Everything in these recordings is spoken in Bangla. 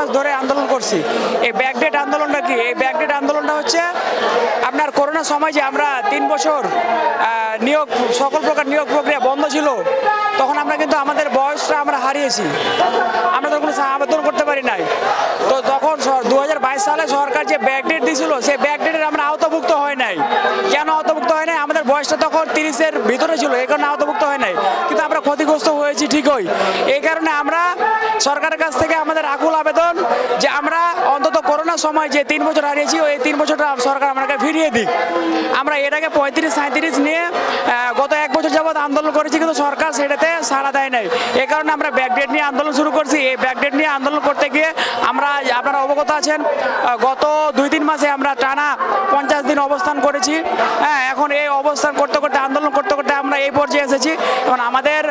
মাস ধরে আন্দোলন করছি। এই ব্যাকডেট আন্দোলনটা কি? এই ব্যাকডেট আন্দোলনটা হচ্ছে আপনার করোনার সময় যে আমরা 3 বছর নিয়োগ সকল প্রকার নিয়োগ প্রক্রিয়া বন্ধ ছিল, তখন আমরা কিন্তু আমাদের বয়সটা আমরা হারিয়েছি, আমরা তো কোনো আবেদন করতে পারি নাই। তো তখন 2022 সালে সরকার যে ব্যাকডেট দিয়েছিল, সেই ব্যাকডেটের আমরা আওতাভুক্ত হয় নাই। কেন আওতাভুক্ত হয় নাই? আমাদের বয়সটা তখন 30-এর ভিতরে ছিল, এই কারণে আওতাভুক্ত হয় নাই। কিন্তু আমরা ক্ষতিগ্রস্ত হয়েছি ঠিকই। এই কারণে আমরা সরকারের কাছ থেকে আমাদের আকুল আবেদন যে আমরা অন্তত করোনার সময় যে 3 বছর হারিয়েছি, ওই 3 বছরটা সরকার আমাকে ফিরিয়ে দিক। আমরা এটাকে 35-37 নিয়ে গত 1 বছর যাবৎ আন্দোলন করেছি, কিন্তু সরকার সেটাতে সাড়া দেয় নাই। এই কারণে আমরা ব্যাকডেট নিয়ে আন্দোলন শুরু করছি। এই ব্যাকডেট নিয়ে আন্দোলন করতে গিয়ে আমরা, আপনারা অবগত আছেন, গত 2-3 মাসে আমরা টানা 50 দিন অবস্থান করেছি। হ্যাঁ, এখন এই অবস্থান করতে করতে, আন্দোলন করতে করতে আমরা এই পর্যায়ে এসেছি। এখন আমাদের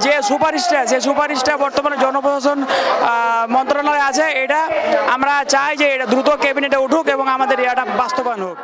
যে সুপারিশটা, সেই সুপারিশটা বর্তমানে জনপ্রশাসন মন্ত্রণালয়ে আছে। এটা আমরা চাই যে এটা দ্রুত ক্যাবিনেটে উঠুক এবং আমাদের এটা বাস্তবায়ন হোক।